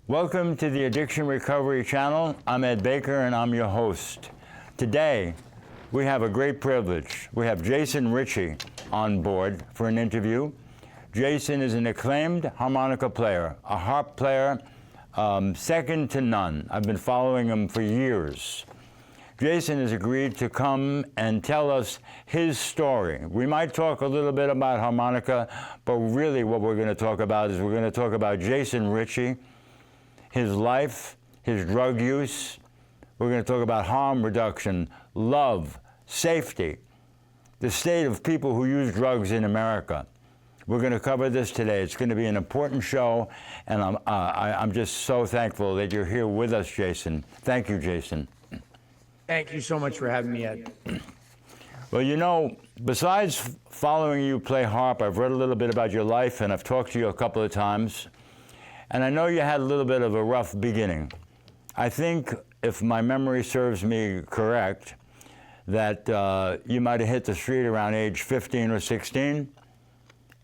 Welcome to the Addiction Recovery Channel. I'm Ed Baker and I'm your host. Today, we have a great privilege. We have Jason Ricci on board for an interview. Jason is an acclaimed harmonica player, a harp player, second to none. I've been following him for years. Jason has agreed to come and tell us his story. We might talk a little bit about harmonica, but really what we're going to talk about is we're going to talk about Jason Ricci, his life, his drug use. We're going to talk about harm reduction, love, safety, the state of people who use drugs in America. We're going to cover this today. It's going to be an important show, and I'm just so thankful that you're here with us, Jason. Thank you, Jason. Thank you so much for having me, Ed. Well, you know, besides following you play harp, I've read a little bit about your life, and I've talked to you a couple of times. And I know you had a little bit of a rough beginning. I think, if my memory serves me correct, that you might have hit the street around age 15 or 16.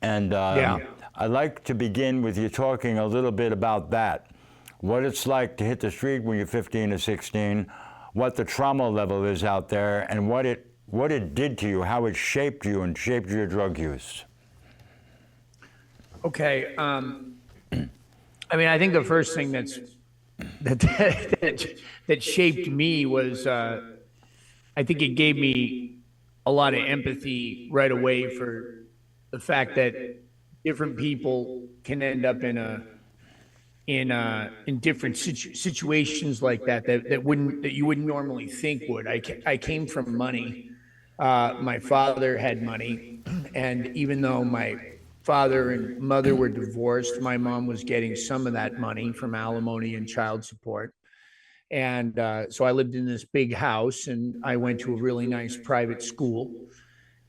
And Yeah. I'd like to begin with you talking a little bit about that. What it's like to hit the street when you're 15 or 16, what the trauma level is out there, and what it did to you, how it shaped you and shaped your drug use. Okay. I mean, I think the first thing that shaped me was, I think it gave me a lot of empathy right away for the fact that different people can end up in different situations like that you wouldn't normally think would. I came from money. My father had money, and even though my father and mother were divorced, my mom was getting some of that money from alimony and child support. And so I lived in this big house, and I went to a really nice private school.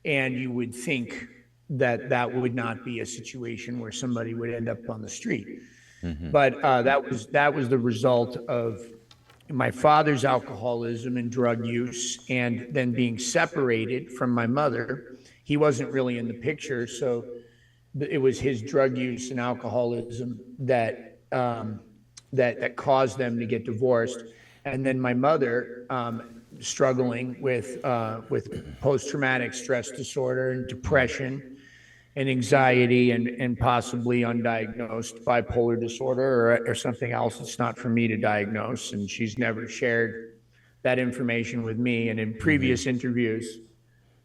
And you would think that that would not be a situation where somebody would end up on the street. Mm-hmm. But that was the result of my father's alcoholism and drug use, and then being separated from my mother. He wasn't really in the picture, so it was his drug use and alcoholism that caused them to get divorced. And then my mother struggling with post-traumatic stress disorder and depression and anxiety and possibly undiagnosed bipolar disorder or something else that's not for me to diagnose. And she's never shared that information with me. And in previous interviews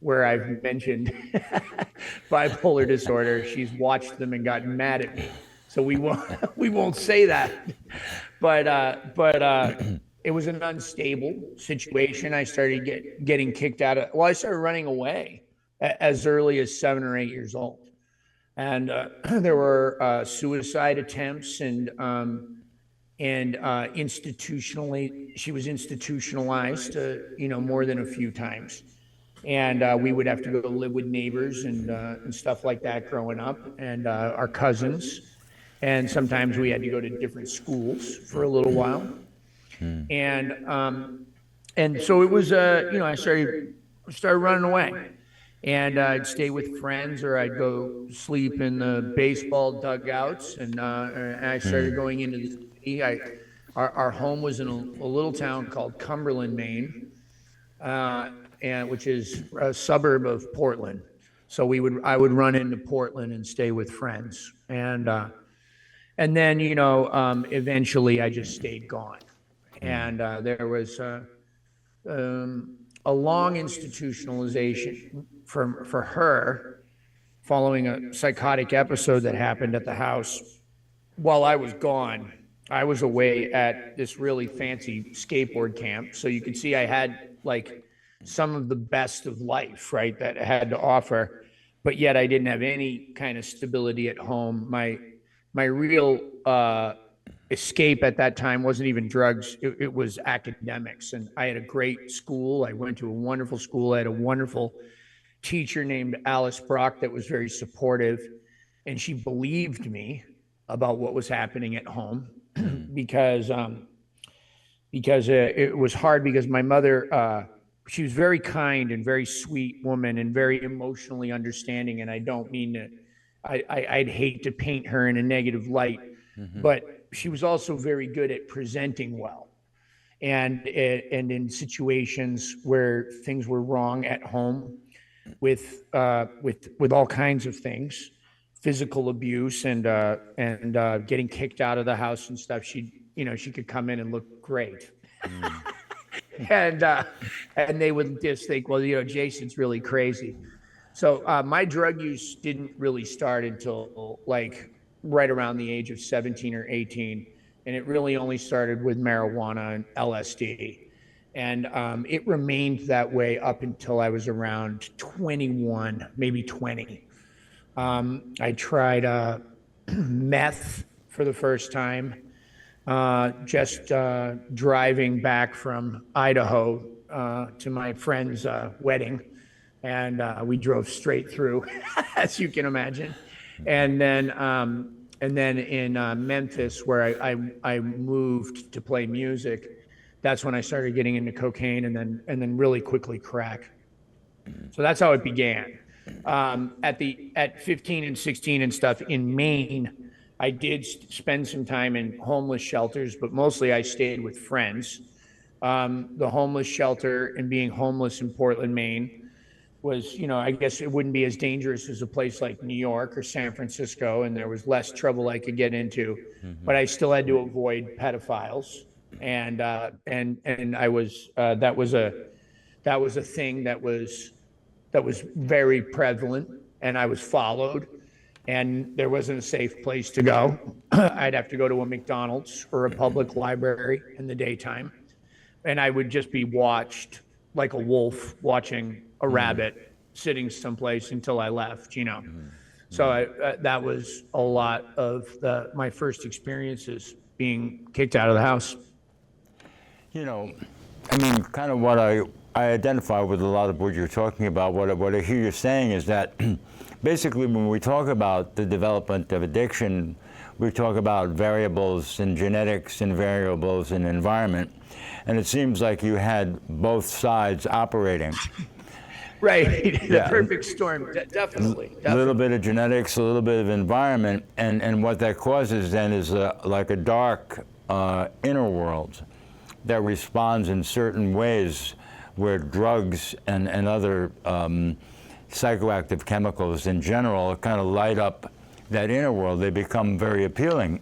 where I've mentioned bipolar disorder, she's watched them and gotten mad at me. So we won't say that. But it was an unstable situation. I started getting kicked out of. Well, I started running away as early as 7 or 8 years old, and there were suicide attempts and institutionally, she was institutionalized, more than a few times. And we would have to go live with neighbors and stuff like that growing up, and our cousins. And sometimes we had to go to different schools for a little while. And so it was, I started running away. And I'd stay with friends, or I'd go sleep in the baseball dugouts. And I started going into the city. Our home was in a little town called Cumberland, Maine. Which is a suburb of Portland. So I would run into Portland and stay with friends. And then, eventually I just stayed gone. And there was a long institutionalization for her following a psychotic episode that happened at the house. While I was gone, I was away at this really fancy skateboard camp. So you could see I had like some of the best of life, right, that it had to offer, but yet I didn't have any kind of stability at home. My real escape at that time wasn't even drugs, it was academics. And I had a great school. I went to a wonderful school. I had a wonderful teacher named Alice Brock that was very supportive, and she believed me about what was happening at home because it was hard because my mother, she was very kind and very sweet woman and very emotionally understanding. And I don't mean to, I'd hate to paint her in a negative light, but she was also very good at presenting well. And in situations where things were wrong at home with all kinds of things, physical abuse and getting kicked out of the house and stuff, she could come in and look great. And they would just think, well, Jason's really crazy. So my drug use didn't really start until like right around the age of 17 or 18. And it really only started with marijuana and LSD. And it remained that way up until I was around 21, maybe 20. I tried meth for the first time, just driving back from Idaho to my friend's wedding. And we drove straight through, as you can imagine. And then in Memphis, where I moved to play music, that's when I started getting into cocaine, and then really quickly crack. So that's how it began. At 15 and 16 and stuff in Maine, I did spend some time in homeless shelters, but mostly I stayed with friends. The homeless shelter and being homeless in Portland, Maine was, I guess it wouldn't be as dangerous as a place like New York or San Francisco, and there was less trouble I could get into, but I still had to avoid pedophiles. And I was, that was a thing that was very prevalent, and I was followed, and there wasn't a safe place to go. I'd have to go to a McDonald's or a public library in the daytime, and I would just be watched like a wolf watching a rabbit sitting someplace until I left, So that was a lot of my first experiences being kicked out of the house. Kind of what I identify with a lot of what you're talking about. What I hear you saying is that basically when we talk about the development of addiction, we talk about variables in genetics and variables in environment. And it seems like you had both sides operating. Right, the perfect storm, definitely. A little bit of genetics, a little bit of environment, and what that causes then is like a dark inner world that responds in certain ways where drugs and other psychoactive chemicals in general kind of light up that inner world. They become very appealing.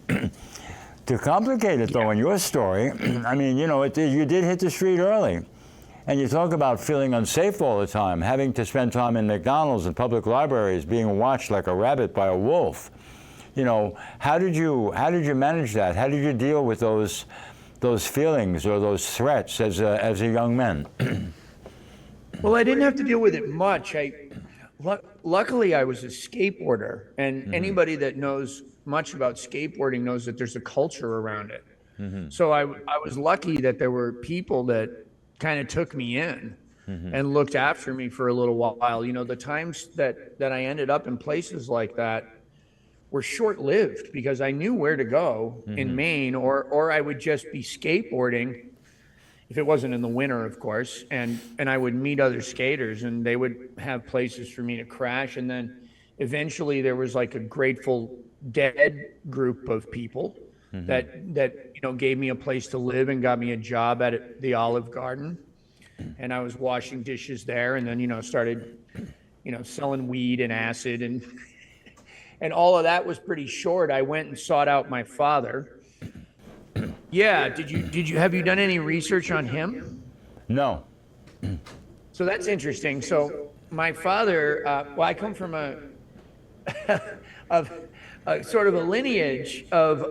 To complicate it, though, in your story, you did hit the street early. And you talk about feeling unsafe all the time, having to spend time in McDonald's and public libraries, being watched like a rabbit by a wolf. How did you manage that? How did you deal with those feelings or those threats as a young man? Well, I didn't have to deal with it much. Luckily, I was a skateboarder, and anybody that knows much about skateboarding knows that there's a culture around it. So I was lucky that there were people that kind of took me in and looked after me for a little while. The times that I ended up in places like that were short-lived because I knew where to go in Maine, or I would just be skateboarding if it wasn't in the winter, of course, and I would meet other skaters, and they would have places for me to crash. And then eventually there was like a Grateful Dead group of people that gave me a place to live and got me a job at the Olive Garden, and I was washing dishes there, and then started selling weed and acid, and all of that was pretty short. I went and sought out my father. Yeah, have you done any research on him? No. So that's interesting. So my father, I come from a sort of a lineage of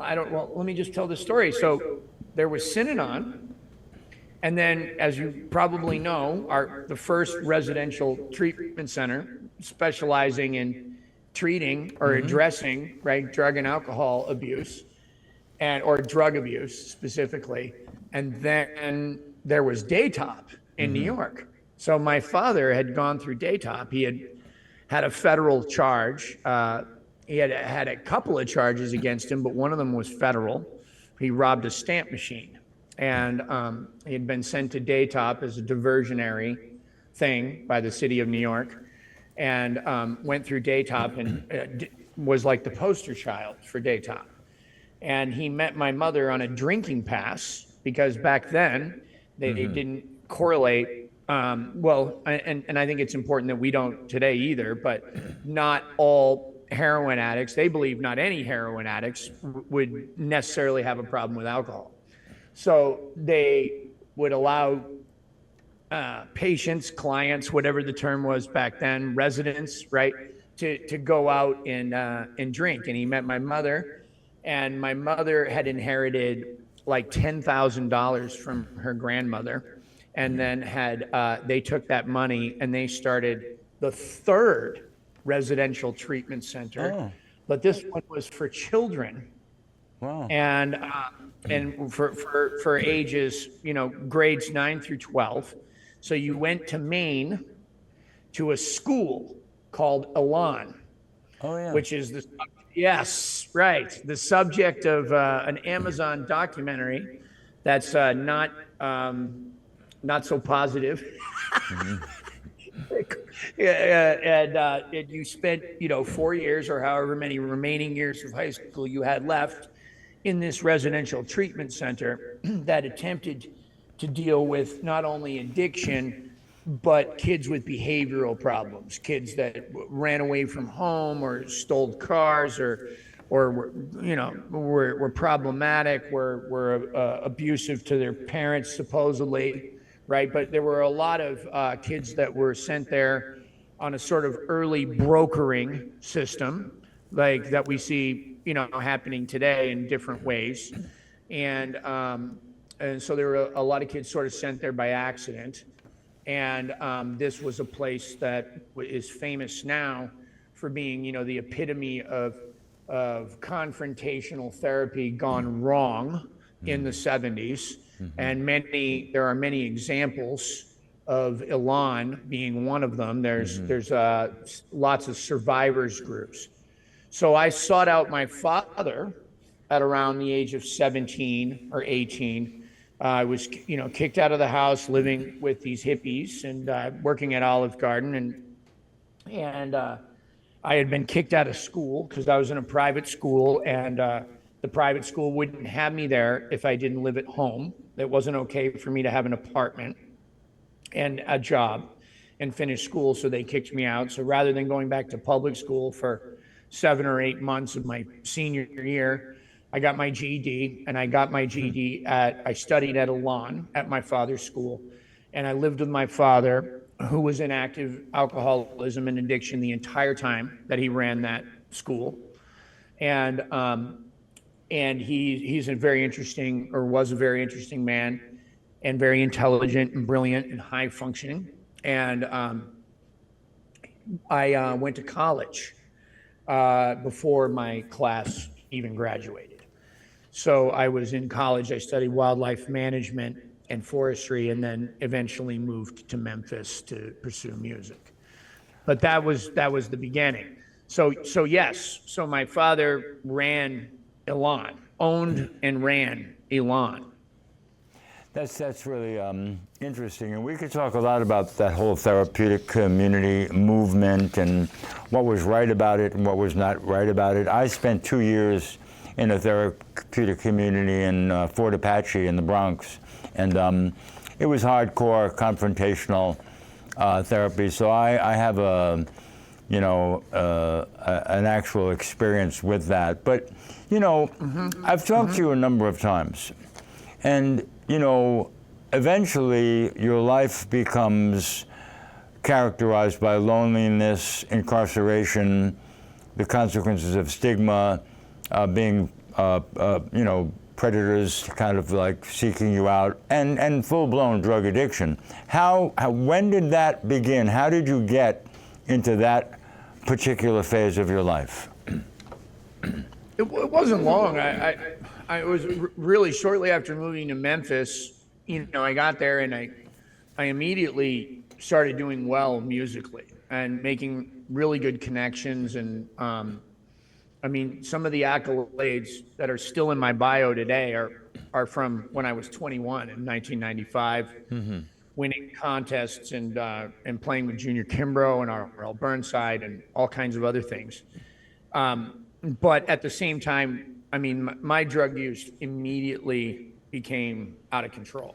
let me just tell the story. So there was Synanon, and then, as you probably know, the first residential treatment center specializing in treating or addressing drug and alcohol abuse, or drug abuse specifically. And then there was Daytop in New York. So my father had gone through Daytop. He had a federal charge. He had a couple of charges against him, but one of them was federal. He robbed a stamp machine, and he had been sent to Daytop as a diversionary thing by the city of New York, and went through Daytop and was like the poster child for daytime. And he met my mother on a drinking pass because back then they didn't correlate. Well, and I think it's important that we don't today either, but not all heroin addicts, they believe not any heroin addicts would necessarily have a problem with alcohol. So they would allow patients, clients, whatever the term was back then, residents, right, to go out and drink. And he met my mother, and my mother had inherited like $10,000 from her grandmother, and then they took that money and they started the third residential treatment center, but this one was for children. Wow. And for ages, grades 9 through 12. So you went to Maine to a school called Elan, which is the subject of an Amazon documentary that's not so positive. And you spent 4 years or however many remaining years of high school you had left in this residential treatment center that attempted to deal with not only addiction but kids with behavioral problems, kids that ran away from home or stole cars or were problematic, were abusive to their parents supposedly. Right, but there were a lot of kids that were sent there on a sort of early brokering system, like that we see, happening today in different ways, and so there were a lot of kids sort of sent there by accident, and this was a place that is famous now for being, the epitome of confrontational therapy gone wrong in the 70s. And there are many examples of Elan being one of them. There's lots of survivors groups. So I sought out my father at around the age of 17 or 18. I was, kicked out of the house, living with these hippies and working at Olive Garden, and I had been kicked out of school because I was in a private school, and the private school wouldn't have me there if I didn't live at home. It wasn't okay for me to have an apartment and a job and finish school, so they kicked me out. So rather than going back to public school for 7 or 8 months of my senior year, I got my GED, and I studied at Elan at my father's school, and I lived with my father, who was in active alcoholism and addiction the entire time that he ran that school. And he's a very interesting, or was a very interesting man, and very intelligent and brilliant and high functioning. And I went to college before my class even graduated. So I was in college. I studied wildlife management and forestry, and then eventually moved to Memphis to pursue music. But that was the beginning. So yes. So my father owned and ran Elan. That's really interesting, and we could talk a lot about that whole therapeutic community movement and what was right about it and what was not right about it. I spent 2 years in a therapeutic community in Fort Apache in the Bronx, and it was hardcore confrontational therapy. So I have an actual experience with that. But I've talked to you a number of times, and eventually your life becomes characterized by loneliness, incarceration, the consequences of stigma, being predators kind of like seeking you out, and full-blown drug addiction. When did that begin? How did you get into that particular phase of your life? It wasn't long. I was really shortly after moving to Memphis. I got there and I immediately started doing well musically and making really good connections. And some of the accolades that are still in my bio today are from when I was 21 in 1995, winning contests and playing with Junior Kimbrough and R.L. Burnside and all kinds of other things. But at the same time, I mean, my drug use immediately became out of control.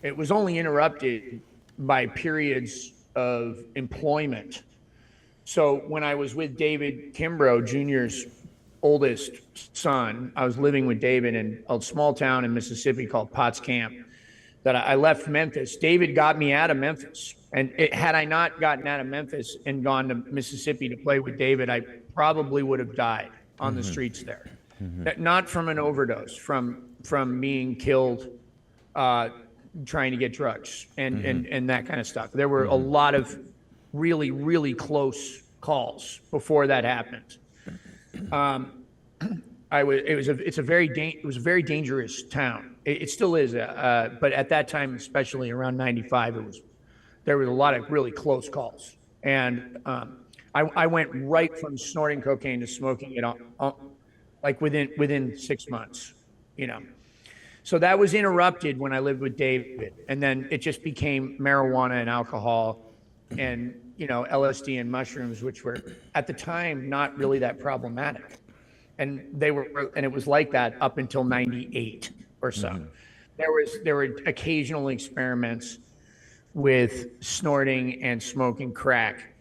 It was only interrupted by periods of employment. So when I was with David Kimbrough Jr.'s oldest son, I was living with David in a small town in Mississippi called Potts Camp. That I left Memphis. David got me out of Memphis. And had I not gotten out of Memphis and gone to Mississippi to play with David, I probably would have died on the streets there. Not from an overdose, from being killed trying to get drugs and that kind of stuff. There were a lot of really, really close calls before that happened. It was a very dangerous town. It still is, but at that time, especially around '95, there was a lot of really close calls, and I went right from snorting cocaine to smoking it like within 6 months, you know. So that was interrupted when I lived with David, and then it just became marijuana and alcohol, and LSD and mushrooms, which were at the time not really that problematic. And it was like that up until '98 or so. There were occasional experiments with snorting and smoking crack.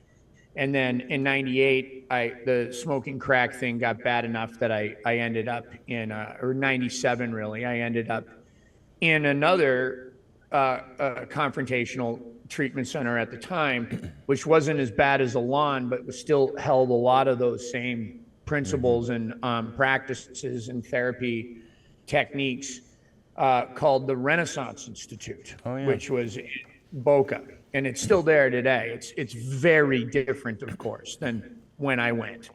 And then in '98, the smoking crack thing got bad enough that I ended up in, or '97 really, I ended up in another confrontational treatment center at the time, which wasn't as bad as Alon, but was still held a lot of those same principles and practices and therapy techniques, called the Renaissance Institute, which was in Boca, and it's still there today. It's very different, of course, than when I went.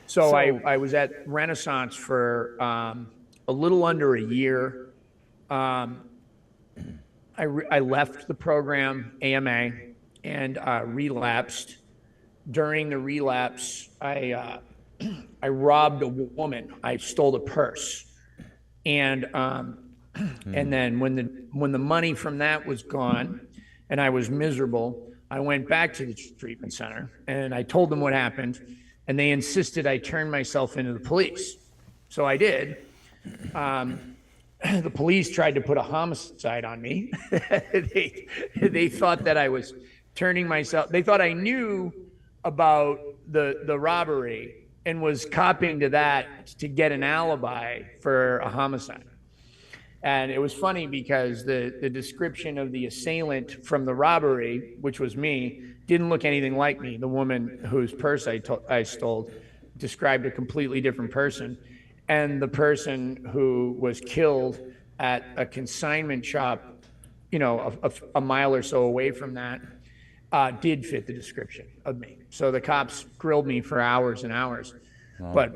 So I was at Renaissance for a little under a year. I left the program, AMA, and relapsed. During the relapse, I robbed a woman. I stole a purse, and then when the money from that was gone, and I was miserable, I went back to the treatment center and I told them what happened, and they insisted I turn myself into the police. So I did. The police tried to put a homicide on me. They thought that I was turning myself. They thought I knew about the robbery and was copying to that to get an alibi for a homicide. And it was funny because the description of the assailant from the robbery, which was me, didn't look anything like me. The woman whose purse I stole described a completely different person. And the person who was killed at a consignment shop, a mile or so away from that, did fit the description of me. So the cops grilled me for hours and hours. Wow. But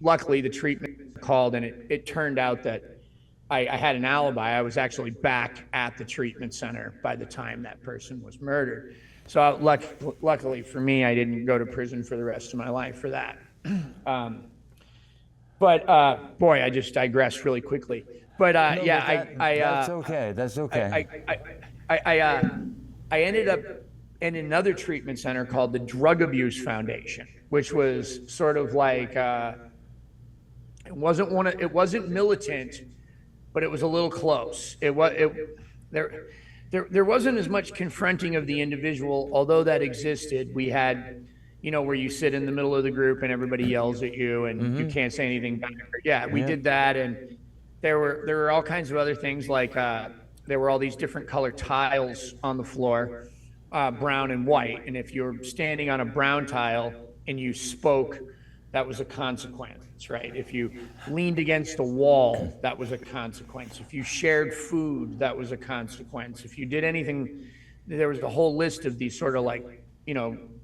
luckily the treatment called, and it turned out that I had an alibi. I was actually back at the treatment center by the time that person was murdered. So luckily for me, I didn't go to prison for the rest of my life for that. Boy, I just digressed really quickly. But that's okay. That's okay. I ended up in another treatment center called the Drug Abuse Foundation, which was sort of like it wasn't militant, but it was a little close. There wasn't as much confronting of the individual, although that existed. We had, where you sit in the middle of the group and everybody yells at you and you can't say anything back. Yeah, we did that, and there were all kinds of other things, like there were all these different colored tiles on the floor, brown and white, and if you're standing on a brown tile and you spoke, that was a consequence, right? If you leaned against a wall, that was a consequence. If you shared food, that was a consequence. If you did anything, there was a whole list of these sort of like,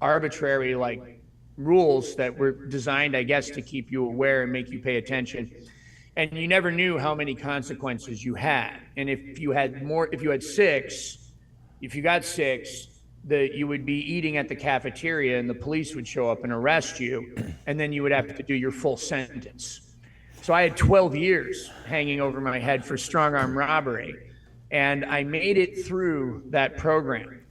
arbitrary like rules that were designed, I guess, to keep you aware and make you pay attention. And you never knew how many consequences you had. And if you got six, you would be eating at the cafeteria and the police would show up and arrest you, and then you would have to do your full sentence. So I had 12 years hanging over my head for strong arm robbery, and I made it through that program.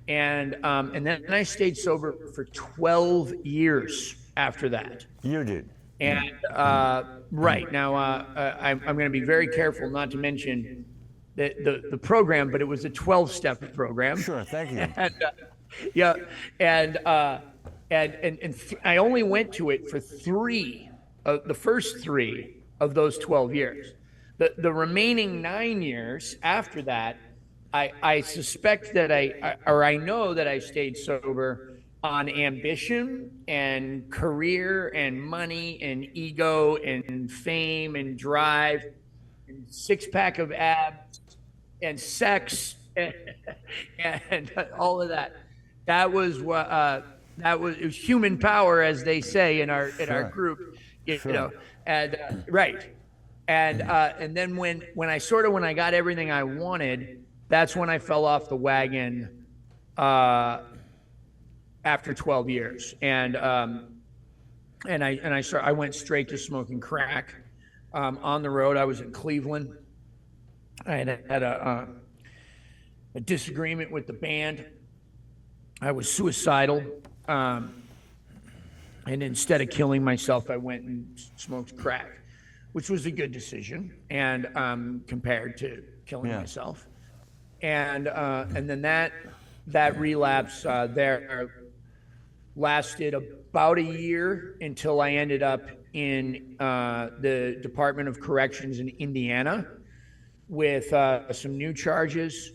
And then I stayed sober for 12 years after that. You did. And right now, I'm going to be very careful not to mention the program, but it was a 12-step program. Sure, thank you. And, yeah, and I only went to it for the first 3 of those 12 years. The remaining 9 years after that, I suspect that I know that I stayed sober on ambition and career and money and ego and fame and drive and 6-pack of abs and sex and all of that. That was what it was human power, as they say in our group, you know, and right. And then when I got everything I wanted, that's when I fell off the wagon after 12 years. And I went straight to smoking crack on the road. I was in Cleveland. I had a disagreement with the band. I was suicidal. And instead of killing myself, I went and smoked crack, which was a good decision, and compared to killing myself. And then that relapse there lasted about a year until I ended up in the Department of Corrections in Indiana with some new charges,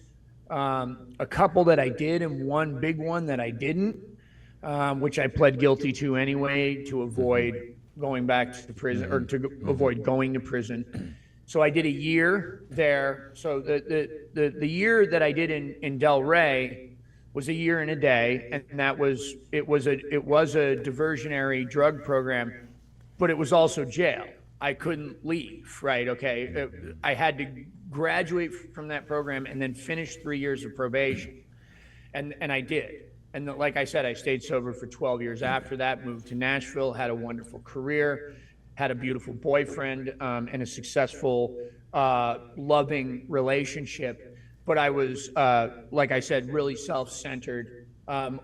a couple that I did and one big one that I didn't, which I pled guilty to anyway to avoid going back to prison, or to avoid going to prison. So I did a year there. So the year that I did in Delray was a year and a day, and it was a diversionary drug program, but it was also jail. I couldn't leave, right? Okay, I had to graduate from that program and then finish 3 years of probation, and I did. And like I said, I stayed sober for 12 years after that, moved to Nashville, had a wonderful career, had a beautiful boyfriend, and a successful, loving relationship. But I was, like I said, really self-centered,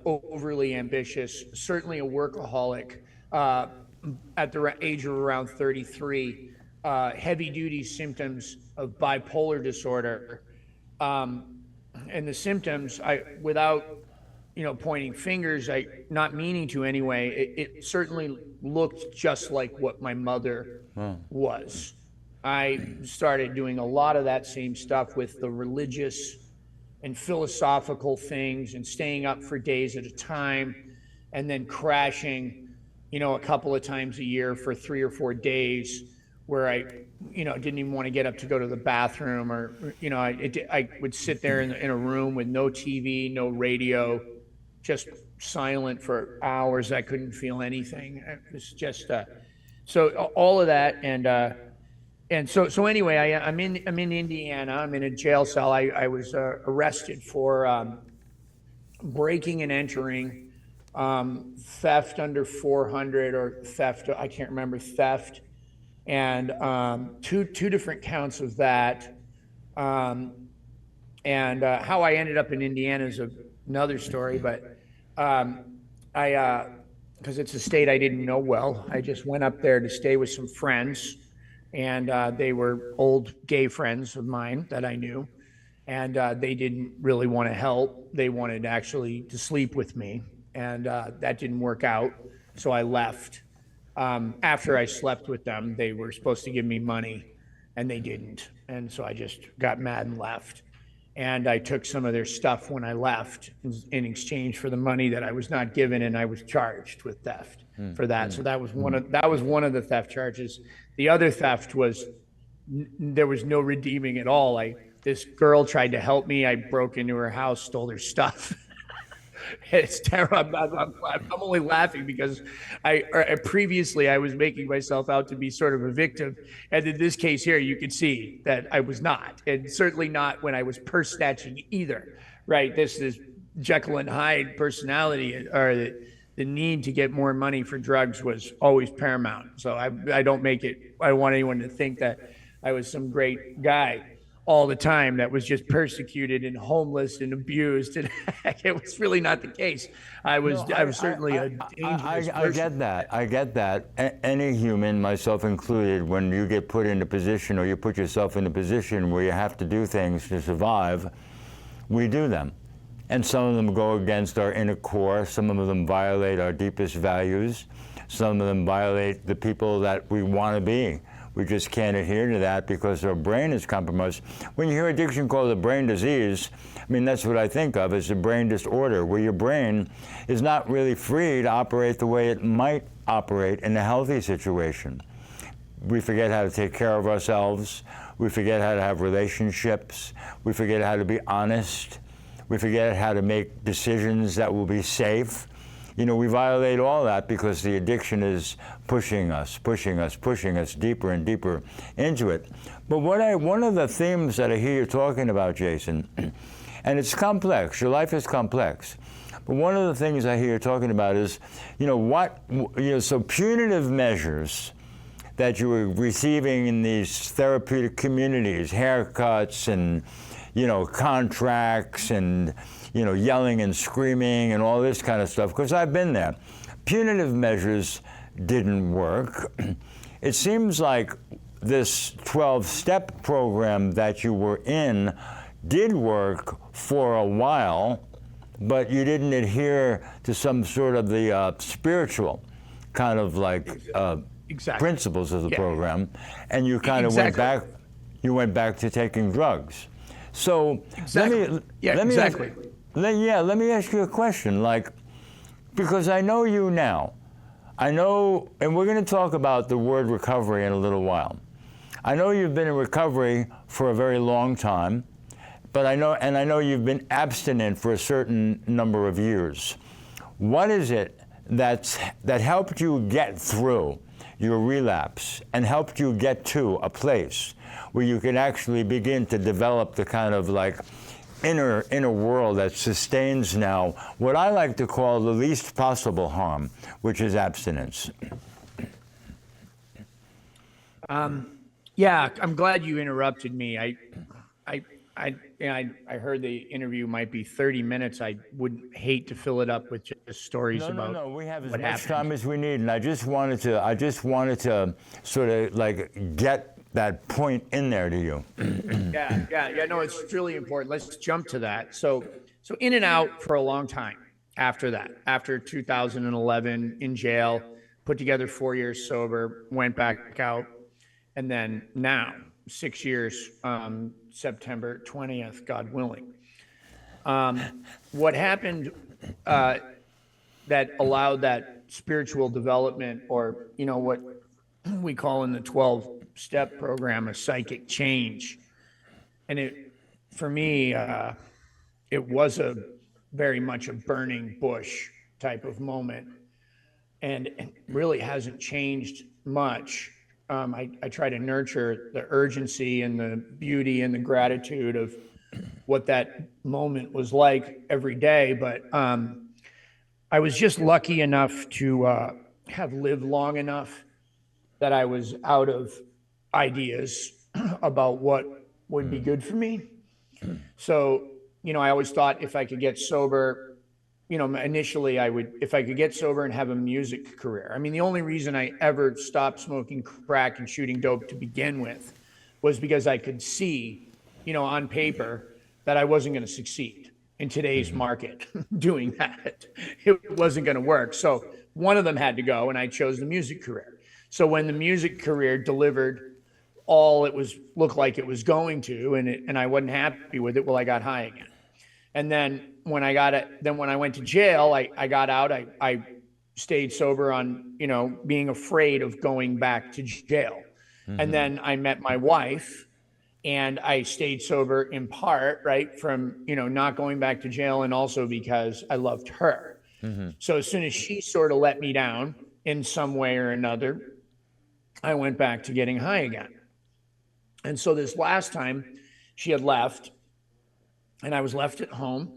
overly ambitious, certainly a workaholic at the age of around 33, heavy-duty symptoms of bipolar disorder. And the symptoms, without pointing fingers, not meaning to anyway, it certainly looked just like what my mother was. I started doing a lot of that same stuff with the religious and philosophical things and staying up for days at a time and then crashing, a couple of times a year for 3 or 4 days where I, didn't even want to get up to go to the bathroom, or, I would sit there in a room with no TV, no radio, just silent for hours. I couldn't feel anything. It was just, so all of that. And so anyway, I'm in Indiana. I'm in a jail cell. I was arrested for breaking and entering, theft under 400, or theft, I can't remember, theft, and two different counts of that. And how I ended up in Indiana is another story, but because it's a state I didn't know well, I just went up there to stay with some friends. And they were old gay friends of mine that I knew, and they didn't really want to help. They wanted actually to sleep with me, and that didn't work out. So I left. After I slept with them, they were supposed to give me money, and they didn't. And so I just got mad and left. And I took some of their stuff when I left in exchange for the money that I was not given, and I was charged with theft for that. So that was one of the theft charges. The other theft was there was no redeeming at all. This girl tried to help me. I broke into her house, stole her stuff. It's terrible. I'm only laughing because previously I was making myself out to be sort of a victim, and in this case here, you could see that I was not, and certainly not when I was purse snatching either. Right? This is Jekyll and Hyde personality, or the need to get more money for drugs was always paramount. So I don't want anyone to think that I was some great guy. all the time that was just persecuted and homeless and abused. And it was really not the case. I was certainly a dangerous person. I get that. I get that. Any human, myself included, when you get put in a position or you put yourself in a position where you have to do things to survive, we do them. And some of them go against our inner core. Some of them violate our deepest values. Some of them violate the people that we want to be. We just can't adhere to that because our brain is compromised. When you hear addiction called a brain disease, I mean, that's what I think of as a brain disorder, where your brain is not really free to operate the way it might operate in a healthy situation. We forget how to take care of ourselves. We forget how to have relationships. We forget how to be honest. We forget how to make decisions that will be safe. You know, we violate all that because the addiction is pushing us deeper and deeper into it. But one of the themes that I hear you talking about, Jason, and it's complex, your life is complex, but one of the things I hear you talking about is, so punitive measures that you were receiving in these therapeutic communities, haircuts and, contracts and, yelling and screaming and all this kind of stuff, because I've been there. Punitive measures didn't work. It seems like this 12-step program that you were in did work for a while, but you didn't adhere to some sort of the spiritual kind of principles of the program, and you kind of went back to taking drugs. So let me ask you a question, because I know you now. I know, and we're going to talk about the word recovery in a little while. I know you've been in recovery for a very long time, but I know you've been abstinent for a certain number of years. What is it that helped you get through your relapse and helped you get to a place where you can actually begin to develop the kind of inner world that sustains now what I like to call the least possible harm, which is abstinence? Yeah, I'm glad you interrupted me. I heard the interview might be 30 minutes. I would hate to fill it up with just stories about. No. We have as much time as we need, and I just wanted to sort of get that point in there to you. Yeah. No, it's really important. Let's jump to that. So in and out for a long time after that. After 2011, in jail, put together 4 years sober, went back out, and then now 6 years. September 20th, God willing. What happened that allowed that spiritual development, or what we call in the 12-step program a psychic change, and for me it was very much a burning bush type of moment, and it really hasn't changed much. I try to nurture the urgency and the beauty and the gratitude of what that moment was like every day. But I was just lucky enough to have lived long enough that I was out of ideas about what would be good for me. So, I always thought if I could get sober, initially if I could get sober and have a music career. I mean, the only reason I ever stopped smoking crack and shooting dope to begin with was because I could see, on paper that I wasn't going to succeed in today's market doing that. It wasn't going to work. So one of them had to go, and I chose the music career. So when the music career delivered all it looked like it was going to, and I wasn't happy with it, well, I got high again. And then when I went to jail, I got out, I stayed sober on, being afraid of going back to jail. Mm-hmm. And then I met my wife, and I stayed sober in part, right, from, not going back to jail, and also because I loved her. Mm-hmm. So as soon as she sort of let me down in some way or another, I went back to getting high again. And so this last time she had left, and I was left at home,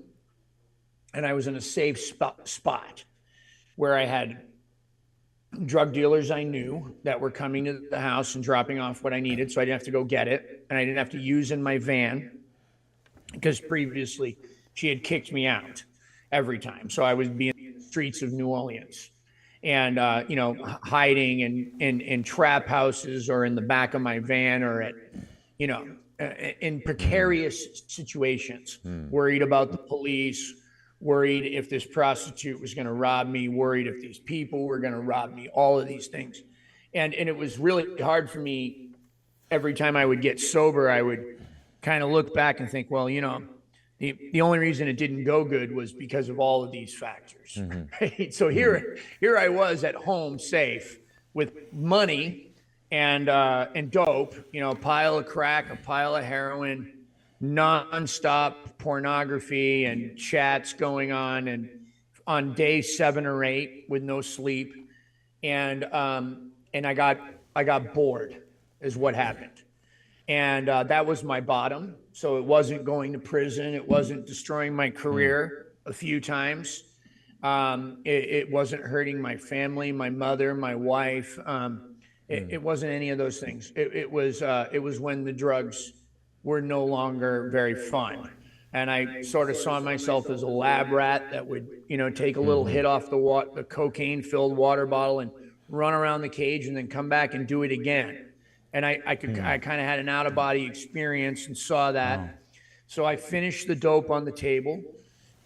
and I was in a safe spot where I had drug dealers I knew that were coming to the house and dropping off what I needed, so I didn't have to go get it, and I didn't have to use in my van because previously she had kicked me out every time. So I would be in the streets of New Orleans and, hiding in trap houses or in the back of my van or at, you know, in precarious situations, worried about the police, worried if this prostitute was going to rob me, worried if these people were going to rob me, all of these things. And it was really hard for me. Every time I would get sober, I would kind of look back and think, well, the only reason it didn't go good was because of all of these factors. Right? So here I was at home, safe, with money and dope, a pile of crack, a pile of heroin, nonstop pornography and chats going on, and on day 7 or 8 with no sleep, and I got bored, is what happened. And that was my bottom. So it wasn't going to prison. It wasn't destroying my career a few times. It wasn't hurting my family, my mother, my wife. It wasn't any of those things. It was when the drugs were no longer very fun. And I sort of saw myself as a lab rat that would, take a little hit off the cocaine-filled water bottle and run around the cage and then come back and do it again. And I kind of had an out-of-body experience and saw that. Wow. So I finished the dope on the table,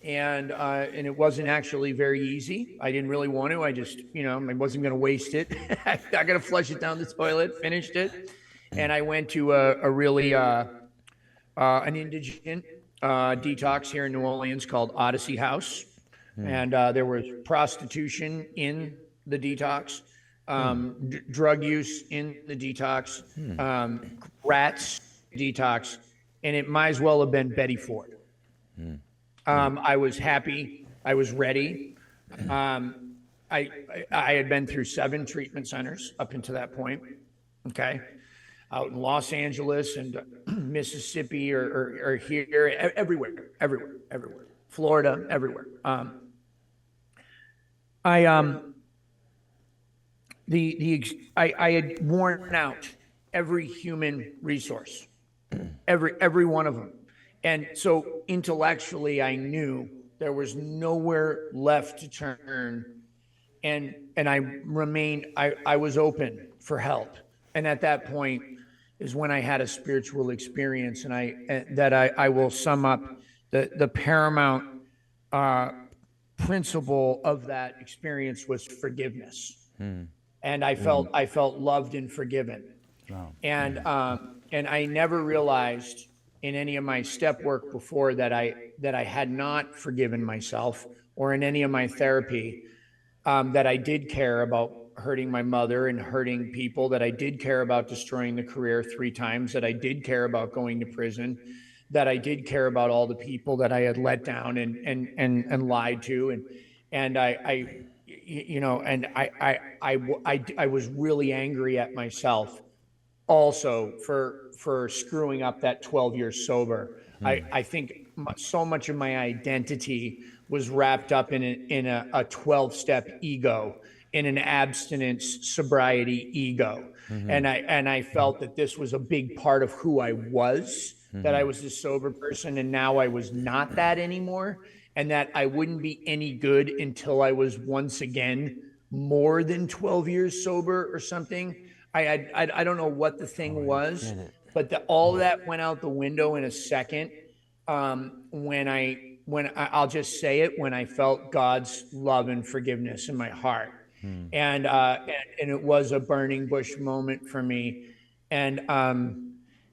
and it wasn't actually very easy. I didn't really want to. I just, I wasn't going to waste it. I got to flush it down the toilet, finished it. And I went to an indigent detox here in New Orleans called Odyssey House. And there was prostitution in the detox. Drug use in the detox, rats detox, and it might as well have been Betty Ford. I was happy. I was ready. I had been through 7 treatment centers up until that point. Okay, out in Los Angeles and Mississippi or here, everywhere, Florida, everywhere. I had worn out every human resource, every one of them. And so intellectually, I knew there was nowhere left to turn. And I was open for help. And at that point is when I had a spiritual experience. And I will sum up the paramount principle of that experience was forgiveness. And I felt loved and forgiven. Wow. And I never realized in any of my step work before that I had not forgiven myself, or in any of my therapy, that I did care about hurting my mother and hurting people, that I did care about destroying the career 3 times, that I did care about going to prison, that I did care about all the people that I had let down and lied to, and I was really angry at myself also for screwing up that 12 years sober. I think so much of my identity was wrapped up in a 12-step ego, in an abstinence sobriety ego. And I felt that this was a big part of who I was, that I was this sober person, and now I was not that anymore. And that I wouldn't be any good until I was once again more than 12 years sober or something. I don't know what the thing was, but all that went out the window in a second. When I'll just say it, when I felt God's love and forgiveness in my heart, and it was a burning bush moment for me, and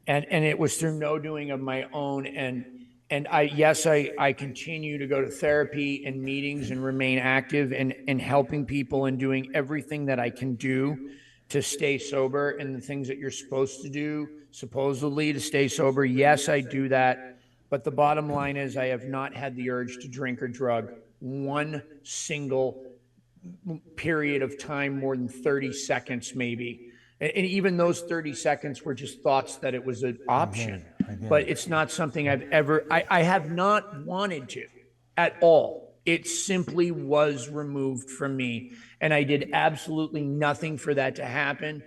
it was through no doing of my own. And I continue to go to therapy and meetings and remain active in helping people and doing everything that I can do to stay sober, and the things that you're supposed to do, supposedly, to stay sober. Yes, I do that. But the bottom line is I have not had the urge to drink or drug one single period of time, more than 30 seconds maybe. And even those 30 seconds were just thoughts that it was an option. But it's not something I have not wanted to at all It simply was removed from me. And I did absolutely nothing for that to happen.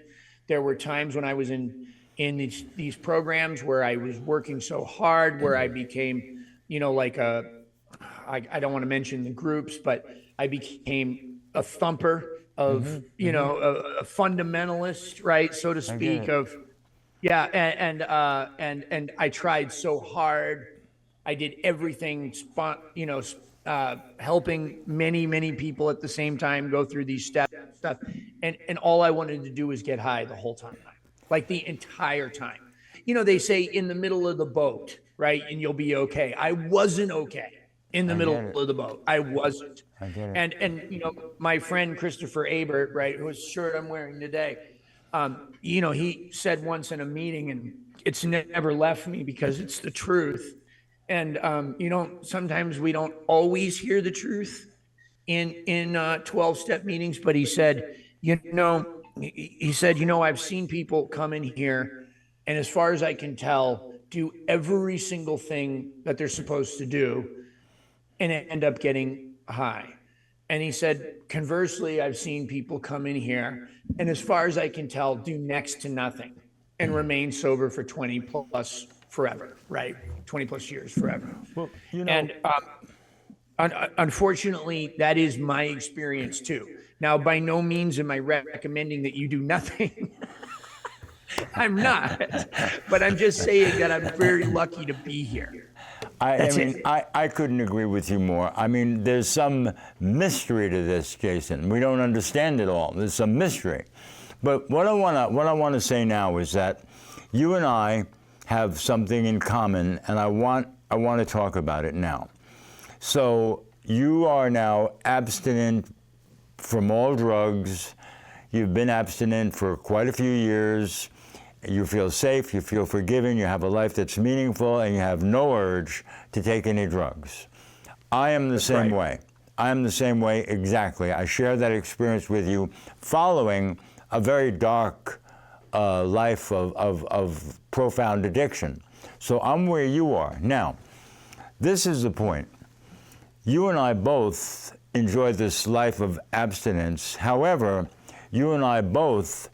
There were times when I was in these programs where I was working so hard, where I became, like I don't want to mention the groups, but I became a thumper of, a fundamentalist, right, so to speak, of, yeah, and I tried so hard. I did everything, helping many people at the same time go through these steps stuff, and all I wanted to do was get high the whole time, like the entire time. They say in the middle of the boat, right, and you'll be okay. I wasn't okay in the middle of the boat. I wasn't. I get it. And my friend Christopher Abert, right, whose shirt I'm wearing today, he said once in a meeting, and it's never left me because it's the truth. And sometimes we don't always hear the truth in 12-step meetings, but he said, I've seen people come in here, and as far as I can tell, do every single thing that they're supposed to do and end up getting high. And he said, conversely, I've seen people come in here and as far as I can tell, do next to nothing and remain sober for 20 plus forever, right? 20 plus years forever. Well, And unfortunately, that is my experience too. Now, by no means am I recommending that you do nothing. I'm not, but I'm just saying that I'm very lucky to be here. I couldn't agree with you more. I mean, there's some mystery to this, Jason. We don't understand it all. There's some mystery. But what I want to say now is that you and I have something in common, and I want to talk about it now. So you are now abstinent from all drugs. You've been abstinent for quite a few years. You feel safe, you feel forgiven, you have a life that's meaningful, and you have no urge to take any drugs. I am the same way. I am the same way exactly. I share that experience with you following a very dark life of profound addiction. So I'm where you are. Now, this is the point. You and I both enjoy this life of abstinence. However, you and I both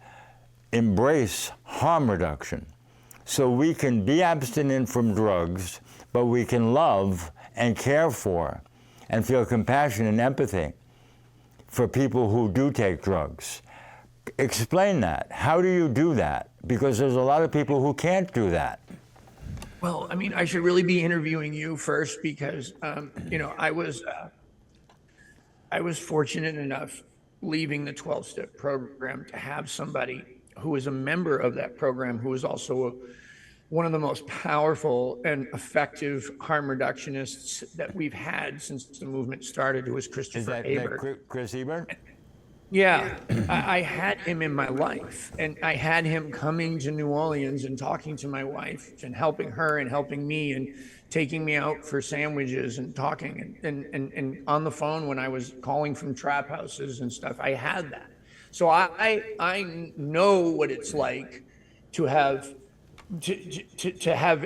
embrace harm reduction. So we can be abstinent from drugs, but we can love and care for and feel compassion and empathy for people who do take drugs. Explain that. How do you do that? Because there's a lot of people who can't do that. Well, I mean, I should really be interviewing you first because, I was fortunate enough leaving the 12-step program to have somebody who was a member of that program, who was also one of the most powerful and effective harm reductionists that we've had since the movement started, who was Christopher Abert. That Chris Ebert? Yeah, I had him in my life, and I had him coming to New Orleans and talking to my wife and helping her and helping me and taking me out for sandwiches and talking and on the phone when I was calling from trap houses and stuff. I had that. So I know what it's like to have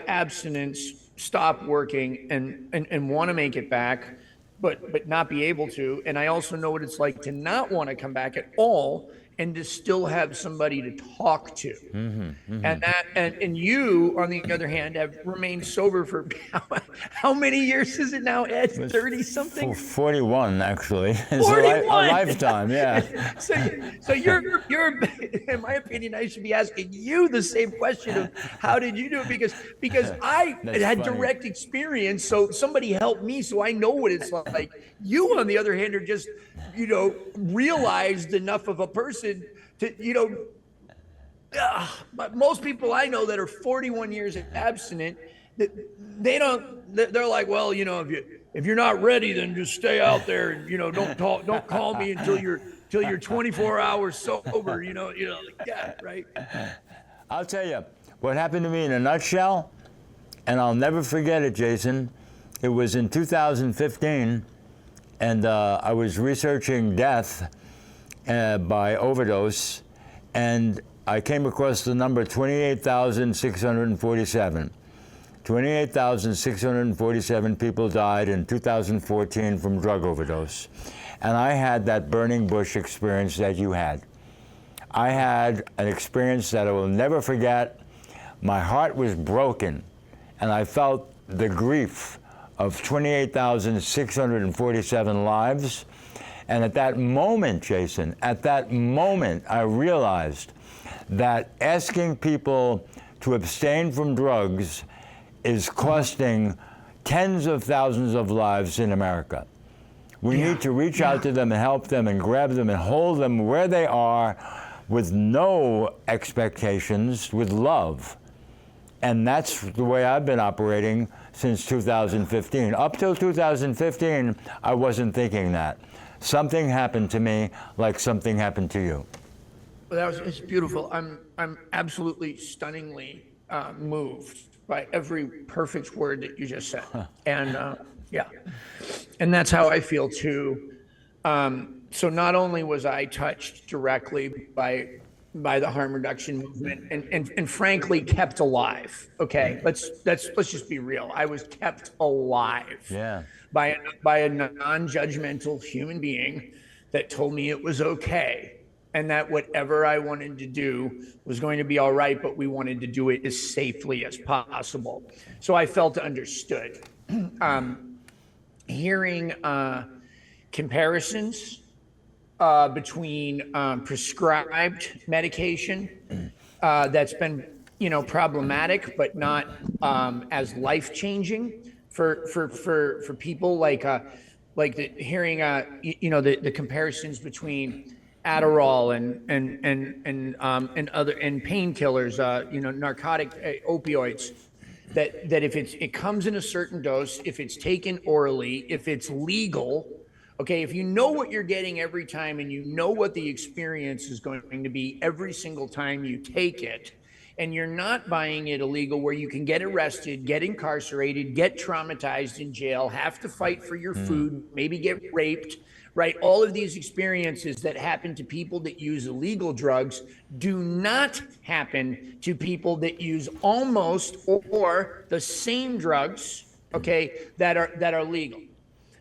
abstinence, stop working, and want to make it back, but not be able to. And I also know what it's like to not want to come back at all and to still have somebody to talk to. And you, on the other hand, have remained sober for how many years is it now, Ed? 30 something? 41, actually. It's 41. a lifetime, yeah. So you're in my opinion, I should be asking you the same question of how did you do it? Because I had direct experience, so somebody helped me, so I know what it's like. You, on the other hand, are just, realized enough of a person to, but most people I know that are 41 years abstinent, they're like, well, if you're not ready, then just stay out there and, don't call me until you're 24 hours sober, like that, right? I'll tell you what happened to me in a nutshell, and I'll never forget it, Jason. It was in 2015, and I was researching death by overdose, and I came across the number 28,647. 28,647 people died in 2014 from drug overdose. And I had that burning bush experience that you had. I had an experience that I will never forget. My heart was broken, and I felt the grief of 28,647 lives. And at that moment, Jason, at that moment, I realized that asking people to abstain from drugs is costing tens of thousands of lives in America. We need to reach out to them and help them and grab them and hold them where they are with no expectations, with love. And that's the way I've been operating since 2015. Up till 2015, I wasn't thinking that. Something happened to me like something happened to you. Well, it's beautiful. I'm absolutely stunningly moved by every perfect word that you just said. And yeah, and that's how I feel too. So not only was I touched directly by the harm reduction movement and frankly kept alive. Okay, let's just be real. I was kept alive by a non-judgmental human being that told me it was okay, and that whatever I wanted to do was going to be all right, but we wanted to do it as safely as possible. So I felt understood. Hearing comparisons between prescribed medication that's been, problematic, but not as life-changing for people, hearing the comparisons between Adderall and other painkillers, narcotic opioids. That if it comes in a certain dose, if it's taken orally, if it's legal, okay, if you know what you're getting every time and you know what the experience is going to be every single time you take it, and you're not buying it illegal where you can get arrested, get incarcerated, get traumatized in jail, have to fight for your food, maybe get raped, right? All of these experiences that happen to people that use illegal drugs do not happen to people that use almost or the same drugs, okay, that are legal.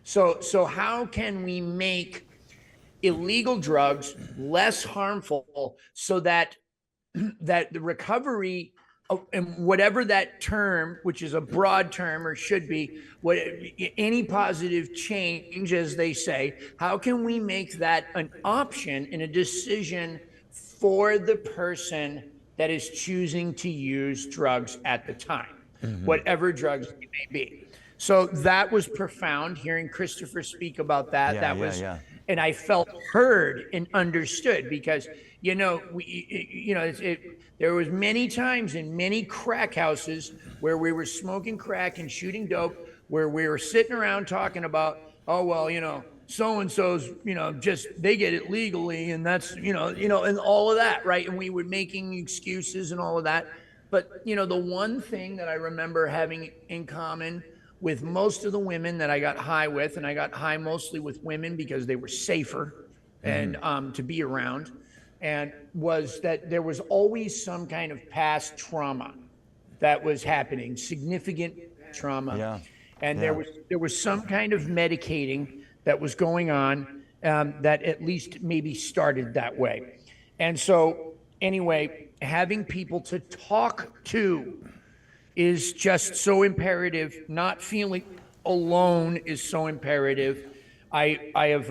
So how can we make illegal drugs less harmful so that the recovery, and whatever that term, which is a broad term or should be, any positive change, as they say, how can we make that an option and a decision for the person that is choosing to use drugs at the time, whatever drugs they may be? So that was profound, hearing Christopher speak about that. And I felt heard and understood, because there was many times in many crack houses where we were smoking crack and shooting dope, where we were sitting around talking about, oh well, so and so's, just they get it legally, and that's and all of that, right? And we were making excuses and all of that. But the one thing that I remember having in common with most of the women that I got high with, and I got high mostly with women because they were safer and to be around, and was that there was always some kind of past trauma that was happening, significant trauma. There was some kind of medicating that was going on that at least maybe started that way. And so anyway, having people to talk to is just so imperative. Not feeling alone is so imperative. I've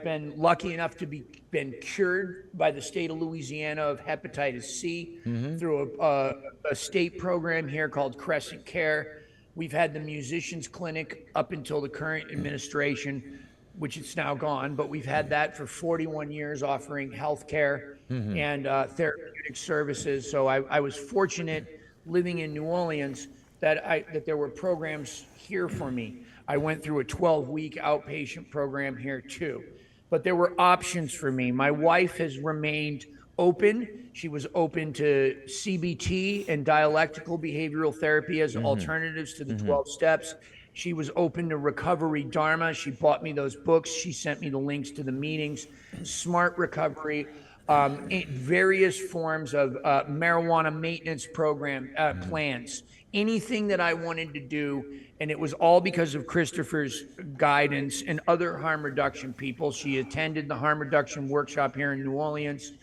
been lucky enough to been cured by the state of Louisiana of hepatitis C through a state program here called Crescent Care. We've had the Musicians Clinic up until the current administration, which it's now gone, but we've had that for 41 years, offering health care and therapeutic services. So I was fortunate living in New Orleans that there were programs here for me. I went through a 12-week outpatient program here too, but there were options for me. My wife has remained open. She was open to CBT and dialectical behavioral therapy as alternatives to the 12 steps. She was open to Recovery Dharma. She bought me those books. She sent me the links to the meetings. Smart Recovery, various forms of marijuana maintenance program plans, anything that I wanted to do. And it was all because of Christopher's guidance and other harm reduction people. She attended the harm reduction workshop here in New Orleans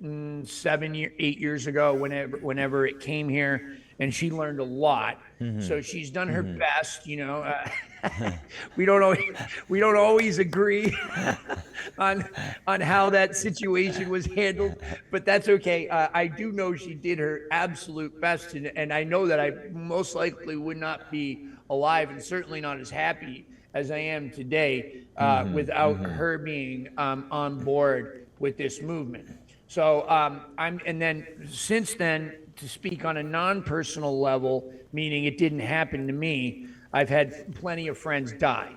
8 years ago, whenever it came here, and she learned a lot. So she's done her best, you know. We don't always agree on how that situation was handled, but that's okay. I do know she did her absolute best, and I know that I most likely would not be alive, and certainly not as happy as I am today without her being on board with this movement. So and then since then, to speak on a non-personal level, meaning it didn't happen to me, I've had plenty of friends die.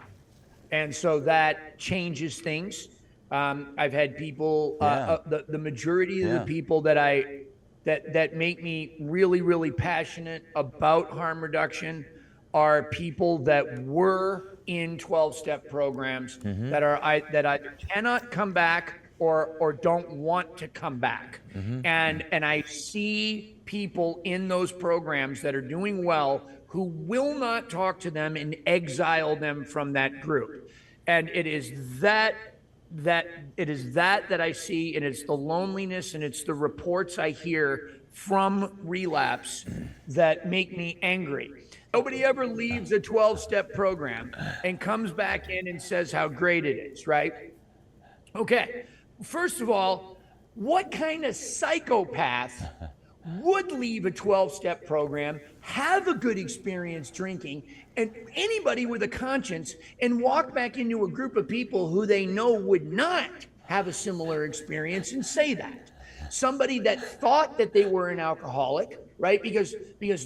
And so that changes things. I've had people, the majority of the people that make me really, really passionate about harm reduction are people that were in 12-step programs that either cannot come back or don't want to come back. And I see people in those programs that are doing well who will not talk to them and exile them from that group. And it is that I see, and it's the loneliness and it's the reports I hear from relapse that make me angry. Nobody ever leaves a 12-step program and comes back in and says how great it is, right? Okay, first of all, what kind of psychopath would leave a 12-step program, have a good experience drinking, and anybody with a conscience, and walk back into a group of people who they know would not have a similar experience and say that? Somebody that thought that they were an alcoholic, right? Because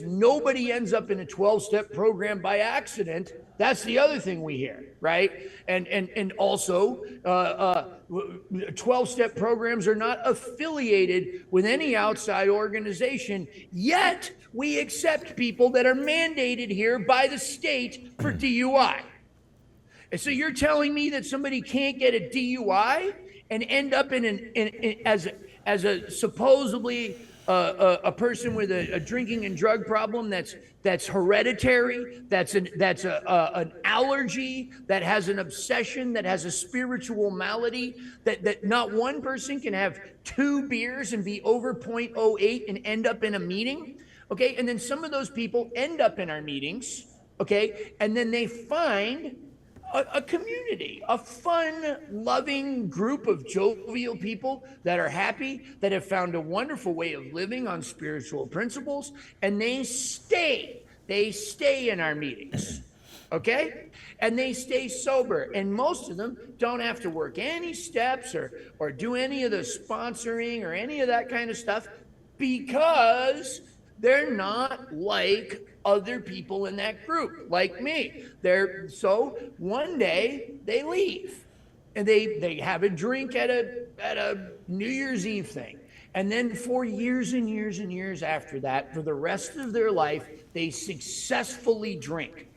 nobody ends up in a 12-step program by accident. That's the other thing we hear, right? And also, 12-step programs are not affiliated with any outside organization, yet we accept people that are mandated here by the state for DUI. And so you're telling me that somebody can't get a DUI and end up as a supposedly a person with a drinking and drug problem that's hereditary, that's an allergy, that has an obsession, that has a spiritual malady, that not one person can have 2 beers and be over 0.08 and end up in a meeting, okay? And then some of those people end up in our meetings, okay? And then they find a community, a fun, loving group of jovial people that are happy, that have found a wonderful way of living on spiritual principles, and they stay in our meetings, okay? And they stay sober, and most of them don't have to work any steps or do any of the sponsoring or any of that kind of stuff, because they're not like other people in that group, like me. So one day they leave and they have a drink at a New Year's Eve thing. And then for years and years and years after that, for the rest of their life, they successfully drink.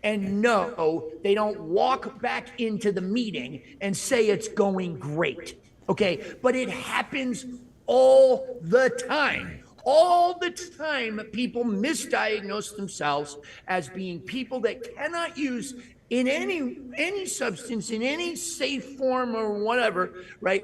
And no, they don't walk back into the meeting and say it's going great, okay? But it happens all the time. All the time, people misdiagnose themselves as being people that cannot use in any substance, in any safe form or whatever, right?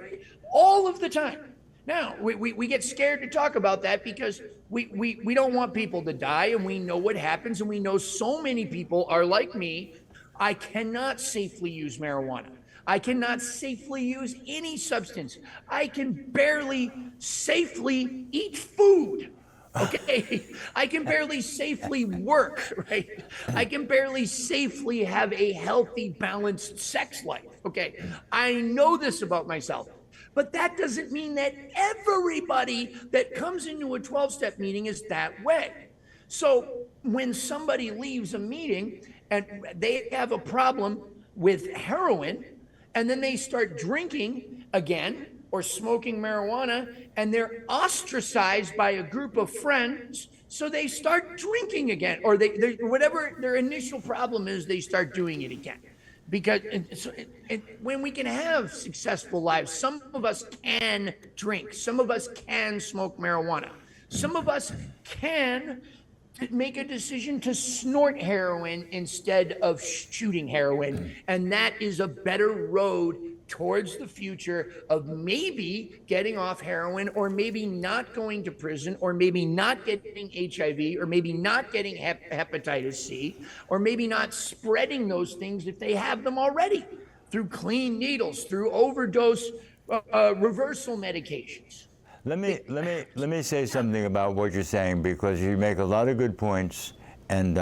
All of the time. Now, we get scared to talk about that because we don't want people to die, and we know what happens, and we know so many people are like me. I cannot safely use marijuana. I cannot safely use any substance. I can barely safely eat food, okay? I can barely safely work, right? I can barely safely have a healthy, balanced sex life, okay? I know this about myself, but that doesn't mean that everybody that comes into a 12-step meeting is that way. So when somebody leaves a meeting and they have a problem with heroin, and then they start drinking again or smoking marijuana, and they're ostracized by a group of friends, so they start drinking again, or they whatever their initial problem is, they start doing it again. Because when we can have successful lives, some of us can drink, some of us can smoke marijuana, some of us can to make a decision to snort heroin instead of shooting heroin. And that is a better road towards the future of maybe getting off heroin, or maybe not going to prison, or maybe not getting HIV, or maybe not getting hepatitis C, or maybe not spreading those things if they have them already through clean needles, through overdose reversal medications. Let me say something about what you're saying, because you make a lot of good points, and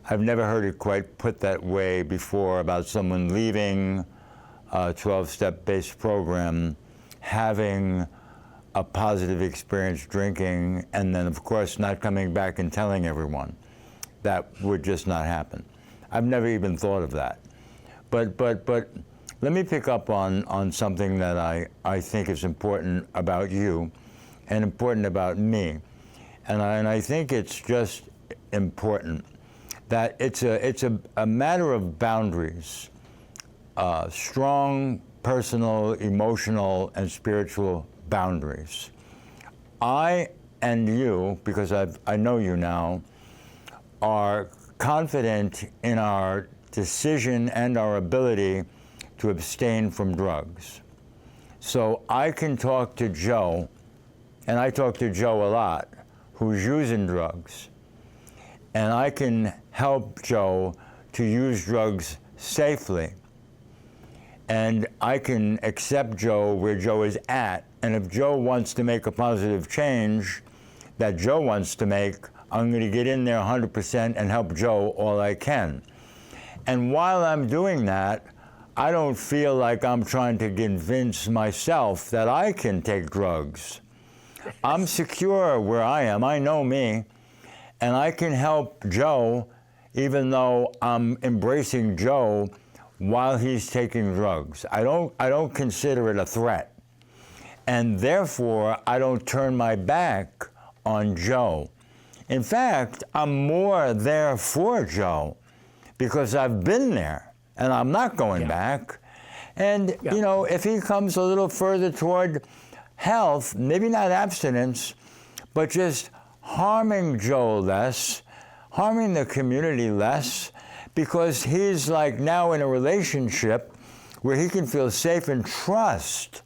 I've never heard it quite put that way before about someone leaving a 12-step based program, having a positive experience drinking, and then of course not coming back and telling everyone. That would just not happen. I've never even thought of that. But let me pick up on something that I think is important about you and important about me. And I think it's just important that it's a matter of boundaries, strong personal, emotional, and spiritual boundaries. I and you, because I know you now, are confident in our decision and our ability to abstain from drugs. So I can talk to Joe, and I talk to Joe a lot, who's using drugs, and I can help Joe to use drugs safely. And I can accept Joe where Joe is at, and if Joe wants to make a positive change that Joe wants to make, I'm going to get in there 100% and help Joe all I can. And while I'm doing that, I don't feel like I'm trying to convince myself that I can take drugs. I'm secure where I am. I know me, and I can help Joe even though I'm embracing Joe while he's taking drugs. I don't consider it a threat. And therefore, I don't turn my back on Joe. In fact, I'm more there for Joe because I've been there. And I'm not going back. And, you know, if he comes a little further toward health, maybe not abstinence, but just harming Joe less, harming the community less, because he's like now in a relationship where he can feel safe and trust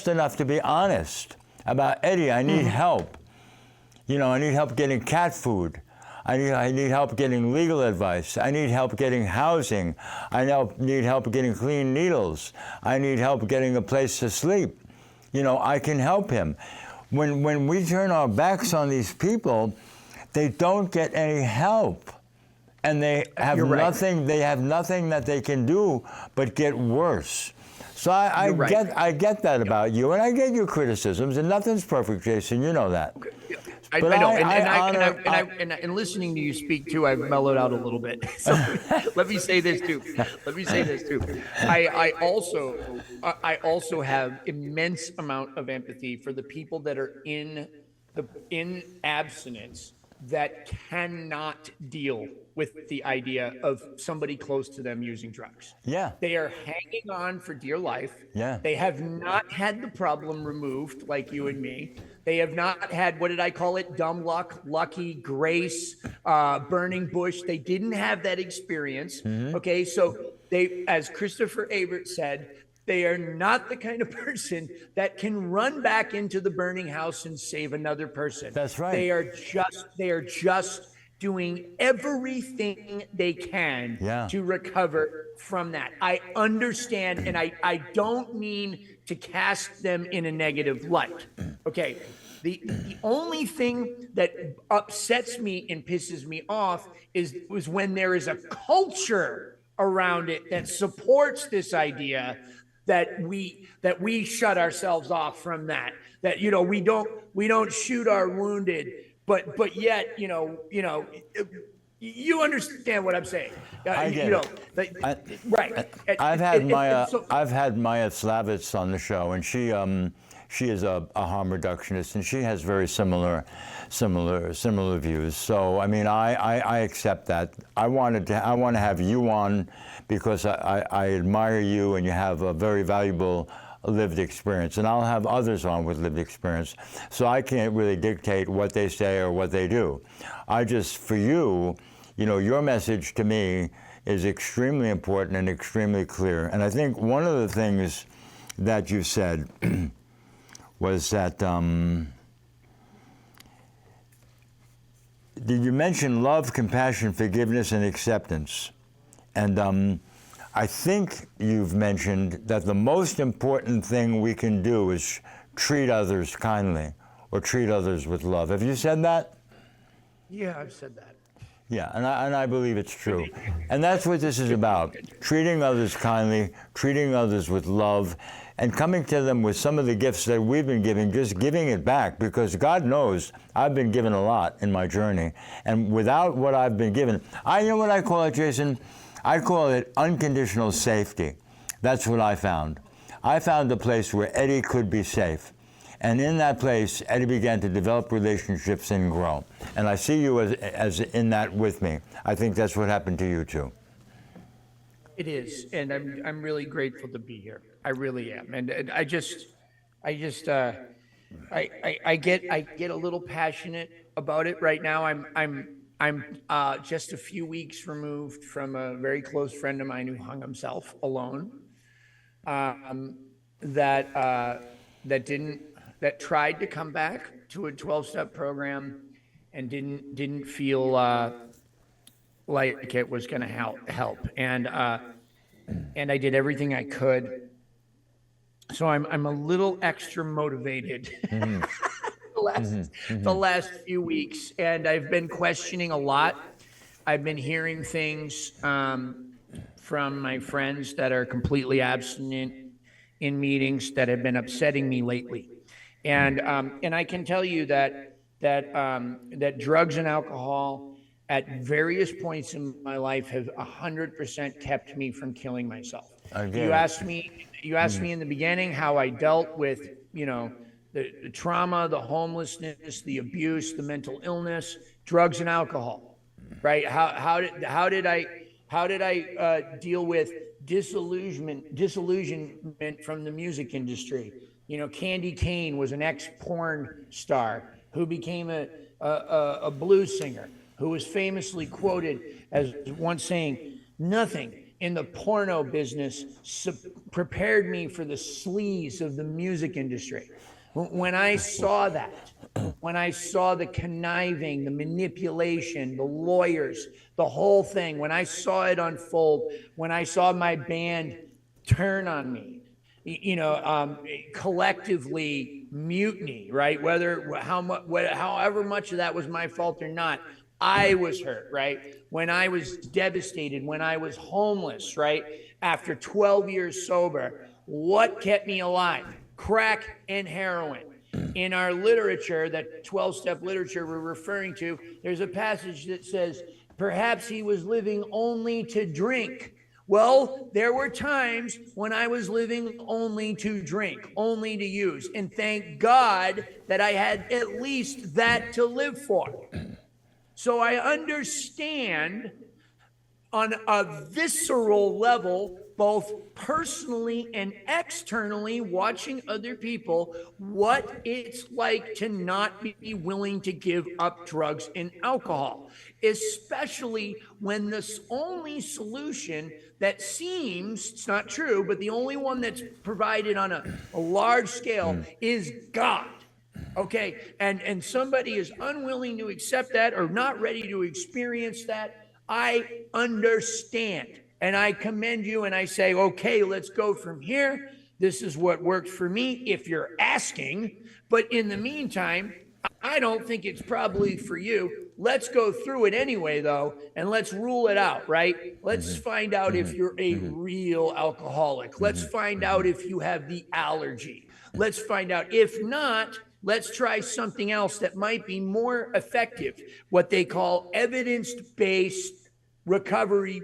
enough to be honest about, Eddie, I need help. You know, I need help getting cat food. I need help getting legal advice. I need help getting housing. I need help getting clean needles. I need help getting a place to sleep. You know, I can help him. When we turn our backs on these people, they don't get any help. And they have nothing, they have nothing that they can do but get worse. So I get that about you, and I get your criticisms, and nothing's perfect, Jason, you know that. I know, and listening to you speak too, I've mellowed out a little bit. So let me say this too. I also have immense amount of empathy for the people that are in abstinence that cannot deal with the idea of somebody close to them using drugs. Yeah. They are hanging on for dear life. Yeah. They have not had the problem removed like you and me. They have not had, what did I call it? Dumb luck, lucky, grace, burning bush. They didn't have that experience. Mm-hmm. Okay. So they, as Christopher Abert said, they are not the kind of person that can run back into the burning house and save another person. That's right. They are just doing everything they can to recover from that. I understand, and I don't mean to cast them in a negative light. Okay. The only thing that upsets me and pisses me off is when there is a culture around it that supports this idea that we shut ourselves off from that you know we don't shoot our wounded, but yet you understand what I'm saying. I get it. Right. I've had Maya Slavitz on the show, and she is a harm reductionist, and she has very similar views. So I mean, I accept that. I want to have you on because I admire you, and you have a very valuable lived experience, and I'll have others on with lived experience. So I can't really dictate what they say or what they do. I just, for you, you know, your message to me is extremely important and extremely clear. And I think one of the things that you said was that, did you mention love, compassion, forgiveness, and acceptance? And I think you've mentioned that the most important thing we can do is treat others kindly or treat others with love. Have you said that? Yeah, I've said that. Yeah, and I believe it's true. And that's what this is about, treating others kindly, treating others with love, and coming to them with some of the gifts that we've been giving, just giving it back, because God knows I've been given a lot in my journey. And without what I've been given, you know what I call it, Jason? I call it unconditional safety. That's what I found. I found a place where Eddie could be safe. And in that place, Eddie began to develop relationships and grow. And I see you as in that with me. I think that's what happened to you too. It is, and I'm really grateful to be here. I really am, and I get a little passionate about it right now. I'm just a few weeks removed from a very close friend of mine who hung himself alone. That tried to come back to a 12-step program and didn't feel like it was going to help. And I did everything I could. So I'm a little extra motivated the last few weeks, and I've been questioning a lot. I've been hearing things from my friends that are completely abstinent in meetings that have been upsetting me lately. And I can tell you that drugs and alcohol at various points in my life have 100% kept me from killing myself. You asked me in the beginning how I dealt with, you know, the trauma, the homelessness, the abuse, the mental illness, drugs and alcohol, right? How did I deal with disillusionment from the music industry? You know, Candy Kane was an ex-porn star who became a blues singer, who was famously quoted as once saying, "Nothing in the porno business prepared me for the sleaze of the music industry." When I saw that, when I saw the conniving, the manipulation, the lawyers, the whole thing, when I saw it unfold, when I saw my band turn on me, you know, collectively mutiny, right? However much of that was my fault or not, I was hurt, right? When I was devastated, when I was homeless, right? After 12 years sober, what kept me alive? Crack and heroin. In our literature, that 12-step literature we're referring to, there's a passage that says, perhaps he was living only to drink. Well, there were times when I was living only to drink, only to use. And thank God that I had at least that to live for. So I understand on a visceral level, both personally and externally, watching other people, what it's like to not be willing to give up drugs and alcohol, especially when the only solution that seems, it's not true, but the only one that's provided on a large scale is God. Okay, and somebody is unwilling to accept that or not ready to experience that. I understand, and I commend you, and I say, okay, let's go from here. This is what worked for me, if you're asking. But in the meantime, I don't think it's probably for you. Let's go through it anyway, though, and let's rule it out, right? Let's find out if you're a real alcoholic. Let's find out if you have the allergy. Let's find out. If not, let's try something else that might be more effective, what they call evidence-based recovery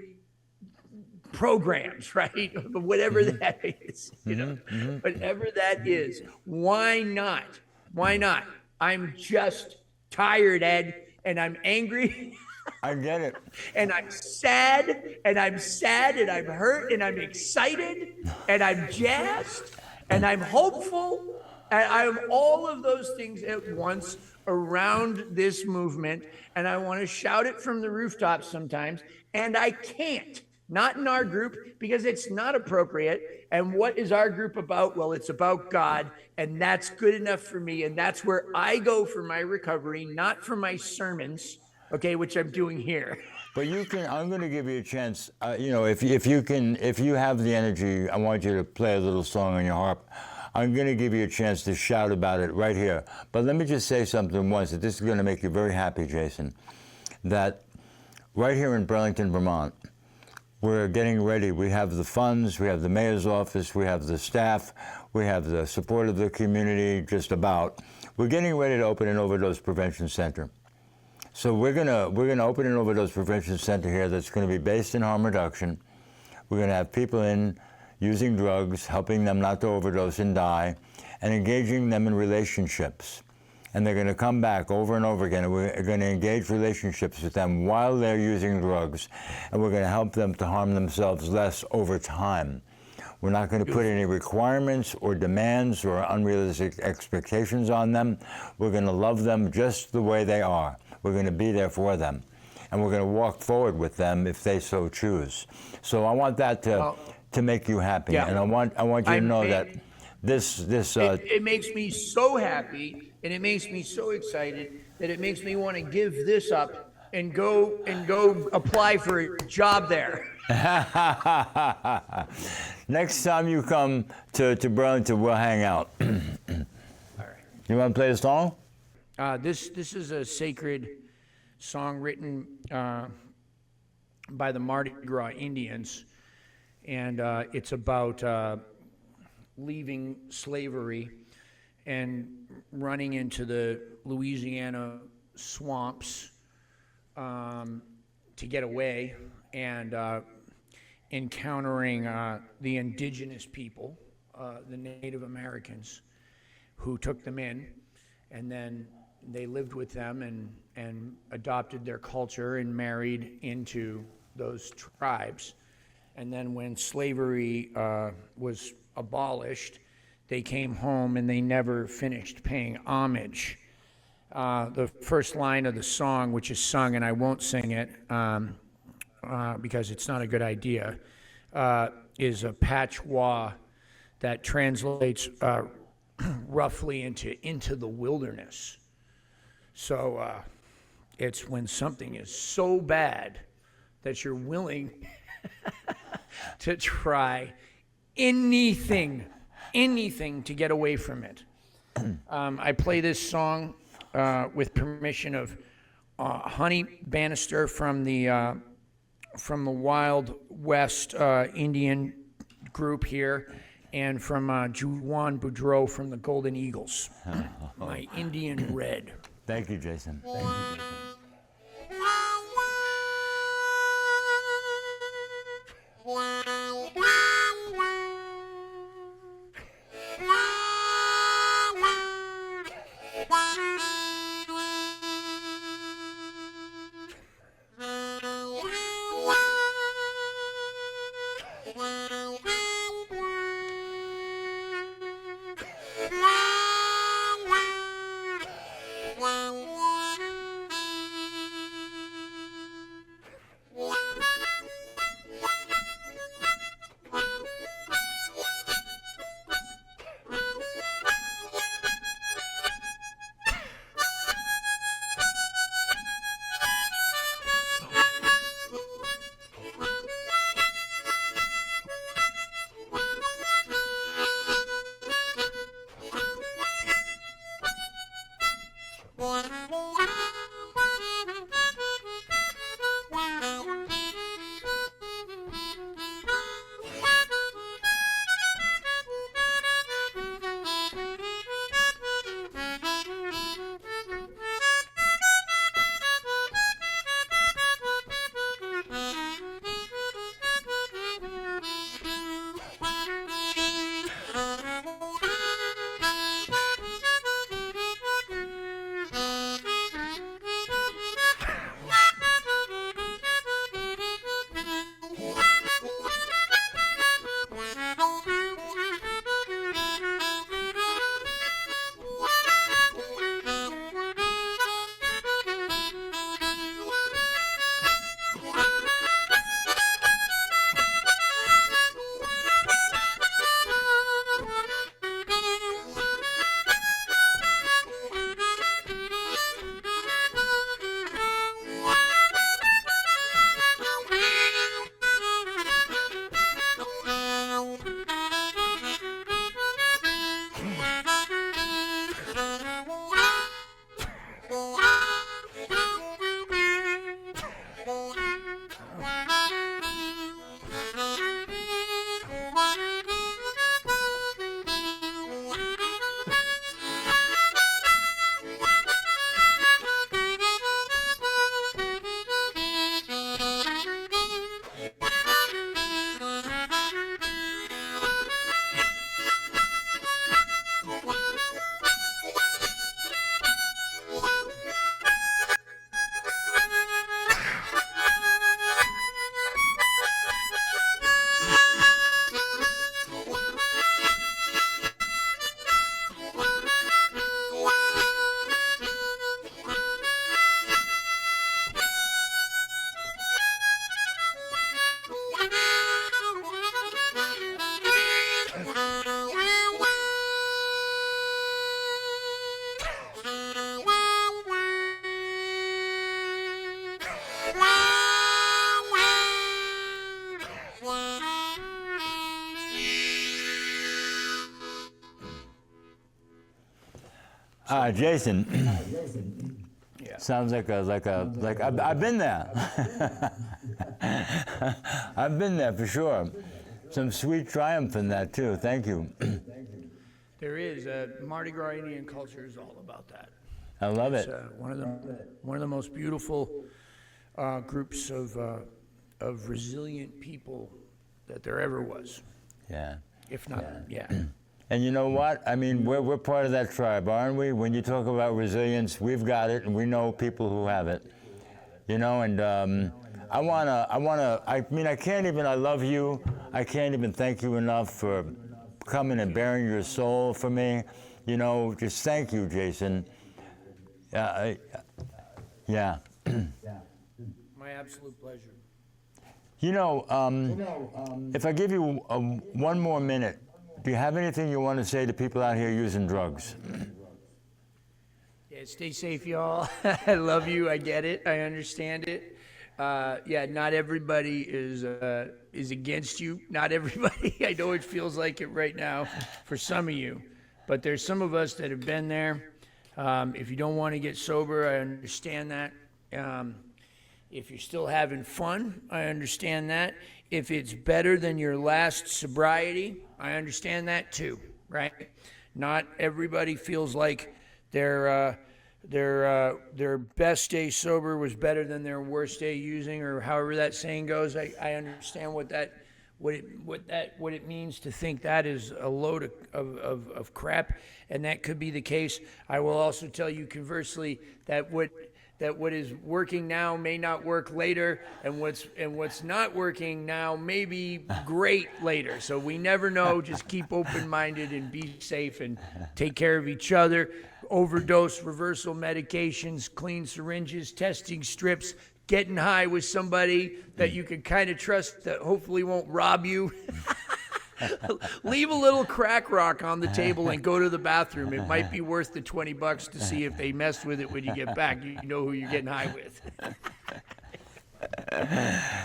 programs, right? Whatever that is, you know, whatever that is. Why not? Why not? I'm just tired, Ed, and I'm angry. I get it. And I'm sad, and I'm hurt, and I'm excited, and I'm jazzed. And I'm hopeful, and I'm all of those things at once around this movement. And I want to shout it from the rooftops sometimes. And I can't, not in our group, because it's not appropriate. And what is our group about? Well, it's about God. And that's good enough for me. And that's where I go for my recovery, not for my sermons, okay, which I'm doing here. But you can. I'm going to give you a chance. You know, if you can, if you have the energy, I want you to play a little song on your harp. I'm going to give you a chance to shout about it right here. But let me just say something once, that this is going to make you very happy, Jason, that right here in Burlington, Vermont, we're getting ready. We have the funds, we have the mayor's office, we have the staff, we have the support of the community, just about. We're getting ready to open an overdose prevention center. So we're gonna open an overdose prevention center here that's going to be based in harm reduction. We're going to have people in using drugs, helping them not to overdose and die, and engaging them in relationships. And they're going to come back over and over again, and we're going to engage relationships with them while they're using drugs, and we're going to help them to harm themselves less over time. We're not going to put any requirements or demands or unrealistic expectations on them. We're going to love them just the way they are. We're going to be there for them, and we're going to walk forward with them if they so choose. So I want that to make you happy, Yeah. and I want you to know that this It makes me so happy, and it makes me so excited that it makes me want to give this up and go apply for a job there. Next time you come to Burlington, we'll hang out. All right. You want to play a song? This is a sacred song written by the Mardi Gras Indians, and it's about leaving slavery and running into the Louisiana swamps to get away, and encountering the indigenous people, the Native Americans, who took them in, and then they lived with them and adopted their culture and married into those tribes. And then when slavery was abolished, they came home and they never finished paying homage. The first line of the song, which is sung, and I won't sing it because it's not a good idea, is a patois that translates roughly into the wilderness. So it's when something is so bad that you're willing to try anything to get away from it. I play this song with permission of Honey Bannister from the Wild West Indian group here, and from Juan Boudreau from the Golden Eagles, my Indian Red. Thank you, Jason. Thank you, Jason. Jason. Yeah. Sounds like I've been there. I've been there for sure. Some sweet triumph in that too. Thank you. There is. Mardi Gras Indian culture is all about that. I love it. It's one of the most beautiful groups of resilient people that there ever was. Yeah. If not, yeah. And you know what? I mean, we're part of that tribe, aren't we? When you talk about resilience, we've got it, and we know people who have it. You know, and I love you. I can't even thank you enough for coming and bearing your soul for me. You know, just thank you, Jason. Yeah. My absolute pleasure. You know, if I give you one more minute, do you have anything you want to say to people out here using drugs? Yeah, stay safe, y'all. I love you. I get it. I understand it. Not everybody is against you. Not everybody. I know it feels like it right now for some of you, but there's some of us that have been there. If you don't want to get sober, I understand that. If you're still having fun, I understand that. If it's better than your last sobriety, I understand that too, right? Not everybody feels like their best day sober was better than their worst day using, or however that saying goes. I understand what it means to think that is a load of crap, and that could be the case. I will also tell you conversely that what is working now may not work later, and what's not working now may be great later. So we never know. Just keep open-minded and be safe and take care of each other. Overdose reversal medications, clean syringes, testing strips, getting high with somebody that you can kind of trust that hopefully won't rob you. Leave a little crack rock on the table and go to the bathroom. It might be worth the $20 to see if they messed with it when you get back. You know who you're getting high with.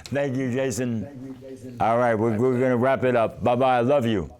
Thank you, Jason. All right, we're going to wrap it up. Bye-bye. I love you.